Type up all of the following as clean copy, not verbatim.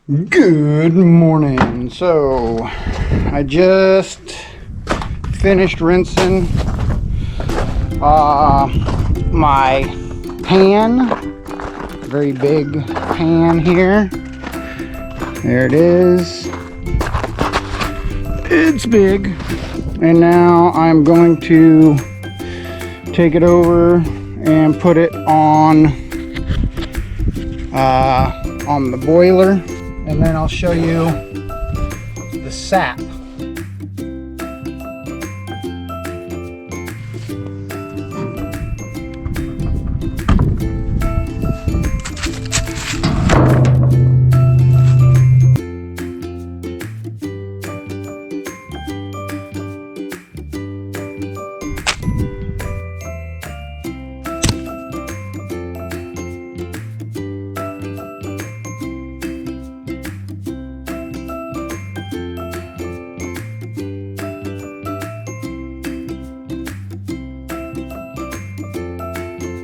Good morning. So I just finished rinsing my pan, very big pan here. There it is. It's big. And now I'm going to take it over and put it on the boiler. And then I'll show you the sap.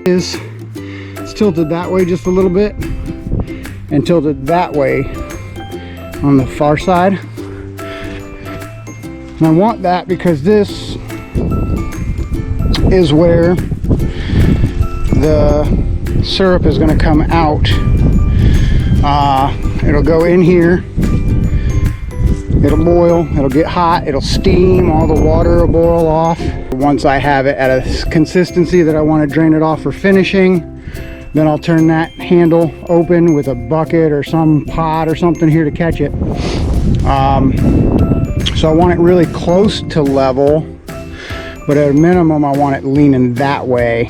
It's tilted that way just a little bit and tilted that way on the far side. And I want that because this is where the syrup is going to come out. It'll go in here, it'll boil, it'll get hot, it'll steam, all the water will boil off. Once I have it at a consistency that I want to drain it off for finishing, then I'll turn that handle open with a bucket or some pot or something here to catch it. So I want it really close to level, but at a minimum I want it leaning that way.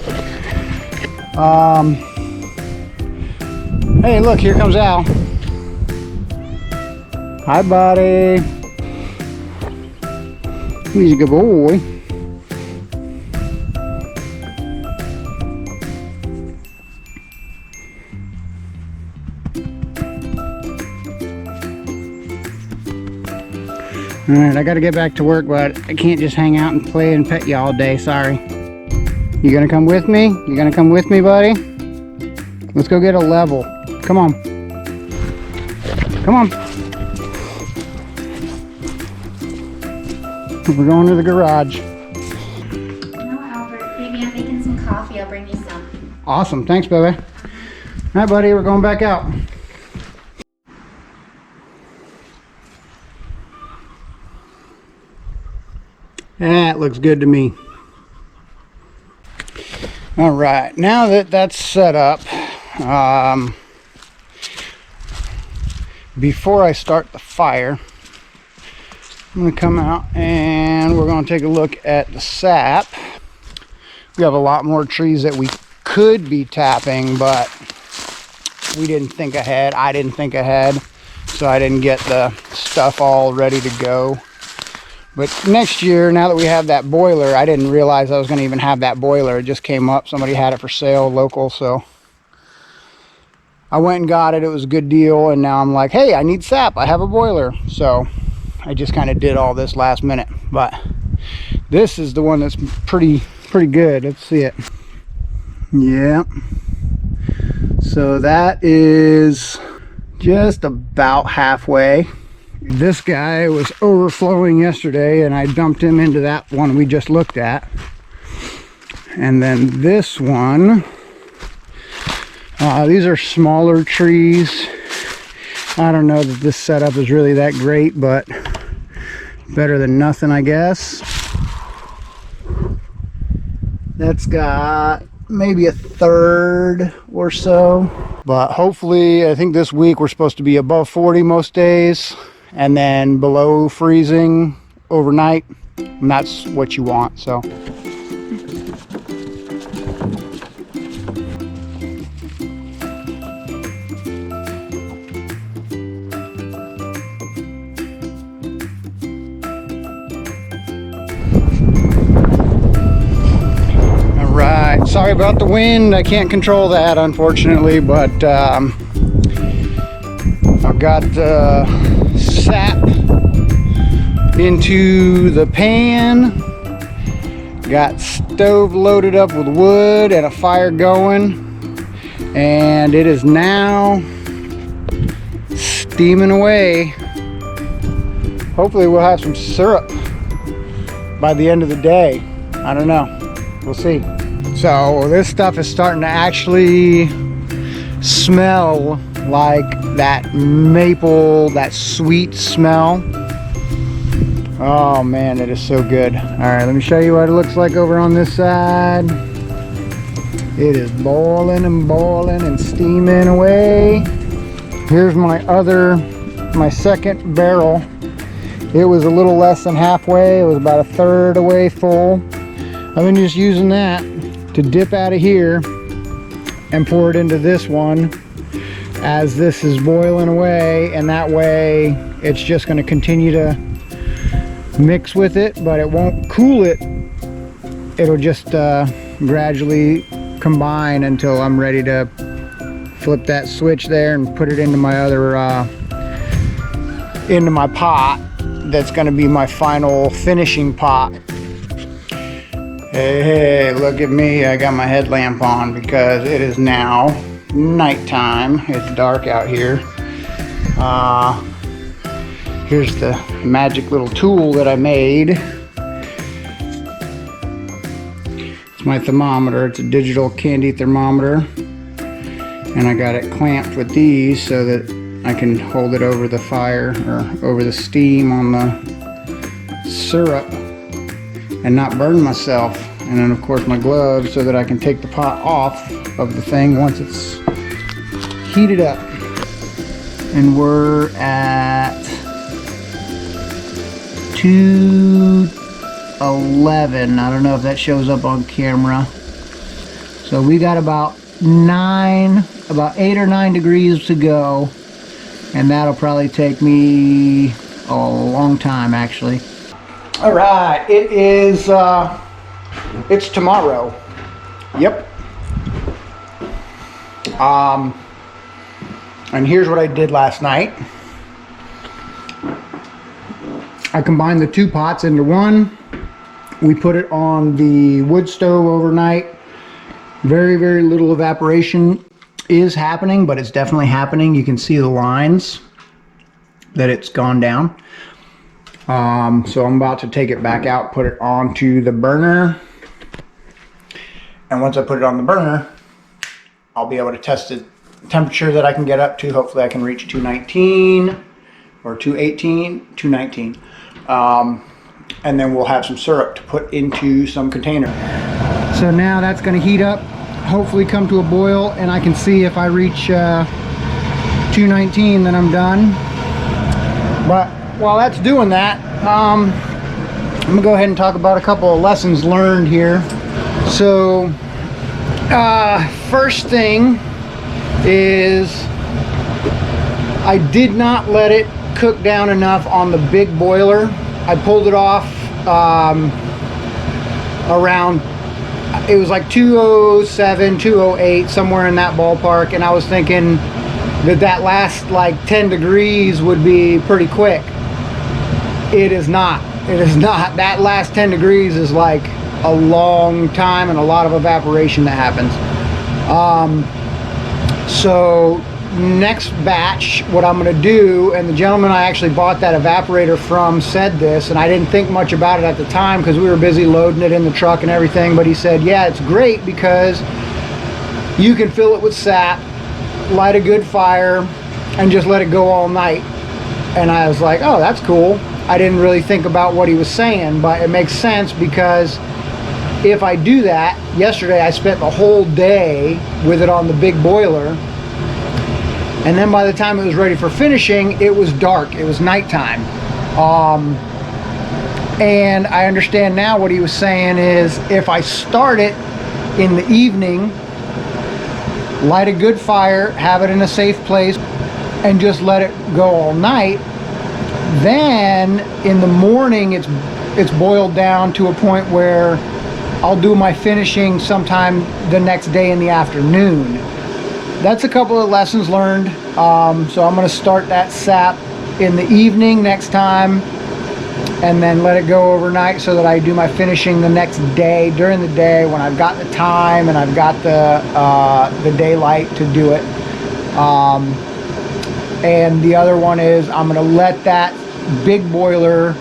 Hey, look, here comes Al. Hi, buddy. He's a good boy. All right, I gotta get back to work, but I can't just hang out and play and pet you all day, sorry. You gonna come with me? You gonna come with me, buddy? Let's go get a level. Come on. Come on. We're going to the garage. No, Albert, baby, I'm making some coffee. I'll bring you some. Awesome, thanks, baby. All right, buddy, we're going back out. That looks good to me. All right, now that that's set up, before I start the fire, I'm going to come out and we're going to take a look at the sap. We have a lot more trees that we could be tapping, but we didn't think ahead. I didn't think ahead, so I didn't get the stuff all ready to go. But next year, now that we have that boiler, I didn't realize I was going to even have that boiler. It just came up. Somebody had it for sale, local, so I went and got it. It was a good deal, and now I'm like, hey, I need sap. I have a boiler. So I just kind of did all this last minute. But this is the one that's pretty good. Let's see it. Yeah. So that is just about halfway. This guy was overflowing yesterday and I dumped him into that one we just looked at. And then this one, these are smaller trees. I don't know that this setup is really that great, but better than nothing, I guess. That's got maybe a third or so, but hopefully I think this week we're supposed to be above 40 most days, and then below freezing overnight, and that's what you want. So all right, sorry about the wind. I can't control that, unfortunately, but I've got sap into the pan, got stove loaded up with wood and a fire going, and it is now steaming away. Hopefully we'll have some syrup by the end of the day. I don't know. We'll see. So this stuff is starting to actually smell like that maple, that sweet smell. Oh man, it is so good. All right, let me show you what it looks like over on this side. It is boiling and steaming away. Here's my second barrel. It was a little less than halfway. It was about a third away full. I've been just using that to dip out of here and pour it into this one as this is boiling away, and that way it's just going to continue to mix with it, but it won't cool it. It'll just gradually combine until I'm ready to flip that switch there and put it into my other into my pot. That's going to be my final finishing pot. Hey, look at me. I got my headlamp on because it is now nighttime. It's dark out here. Here's the magic little tool that I made. It's my thermometer. It's a digital candy thermometer. And I got it clamped with these so that I can hold it over the fire or over the steam on the syrup and not burn myself. And then of course my gloves so that I can take the pot off of the thing once it's heated up. And we're at 211. I don't know if that shows up on camera. So we got about 8 or 9 degrees to go, and that'll probably take me a long time actually. All right, it is it's tomorrow. Yep. And here's what I did last night. I combined the 2 pots into one. We put it on the wood stove overnight. Very, very little evaporation is happening, but it's definitely happening. You can see the lines that it's gone down. So I'm about to take it back out, put it onto the burner. And once I put it on the burner, I'll be able to test the temperature that I can get up to. Hopefully I can reach 219 or 218, 219. And then we'll have some syrup to put into some container. So now that's going to heat up, hopefully come to a boil, and I can see if I reach 219 then I'm done. But while that's doing that, I'm gonna go ahead and talk about a couple of lessons learned here. So first thing is I did not let it cook down enough on the big boiler. I pulled it off around, it was like 207, 208, somewhere in that ballpark, and I was thinking that last like 10 degrees would be pretty quick. It is not. It is not. That last 10 degrees is like a long time and a lot of evaporation that happens. So next batch, what I'm going to do, and the gentleman I actually bought that evaporator from said this, and I didn't think much about it at the time because we were busy loading it in the truck and everything, but he said, yeah, it's great because you can fill it with sap, light a good fire, and just let it go all night. And I was like, oh, that's cool. I didn't really think about what he was saying, but it makes sense because if I do that, yesterday I spent the whole day with it on the big boiler, and then by the time it was ready for finishing, it was dark. It was nighttime. And I understand now what he was saying is if I start it in the evening, light a good fire, have it in a safe place, and just let it go all night, then in the morning it's boiled down to a point where I'll do my finishing sometime the next day in the afternoon. That's a couple of lessons learned. So I'm going to start that sap in the evening next time and then let it go overnight so that I do my finishing the next day during the day when I've got the time and I've got the daylight to do it. and the other one is I'm gonna let that big boiler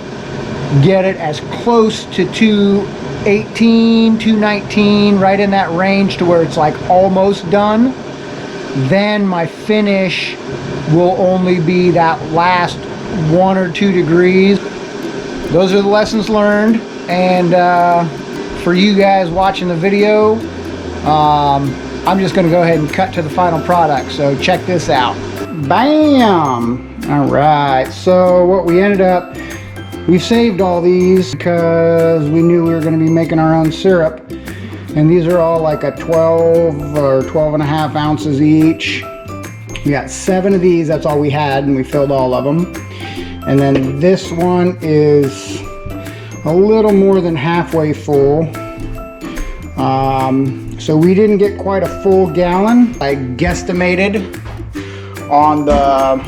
get it as close to 218, 219, right in that range to where it's like almost done. Then my finish will only be that last 1 or 2 degrees. Those are the lessons learned. And for you guys watching the video, I'm just going to go ahead and cut to the final product. So check this out. Bam! All right. So what we ended up, we saved all these because we knew we were going to be making our own syrup. And these are all like a 12 or 12 and a half ounces each. We got 7 of these, that's all we had, and we filled all of them. And then this one is a little more than halfway full. So we didn't get quite a full gallon. I guesstimated on the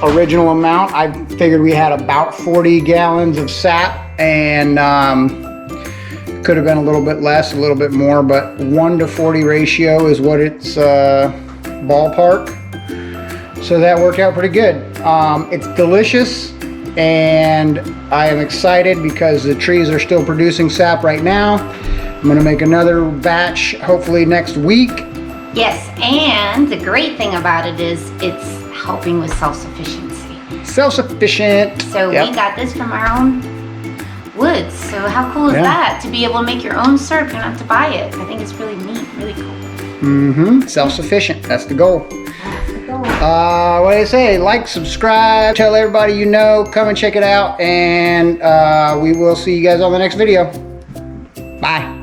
original amount. I figured we had about 40 gallons of sap, and could have been a little bit less, a little bit more, but 1 to 40 ratio is what it's ballpark. So that worked out pretty good. It's delicious, and I am excited because the trees are still producing sap right now. I'm gonna make another batch hopefully next week. Yes, and the great thing about it is it's helping with self-sufficiency. Self-sufficient. So Yep. we got this from our own woods. So how cool is that? To be able to make your own syrup, you don't have to buy it. I think it's really neat, really cool. Self-sufficient, that's the goal. What do I say? Like, subscribe, tell everybody you know, come and check it out, and we will see you guys on the next video. Bye.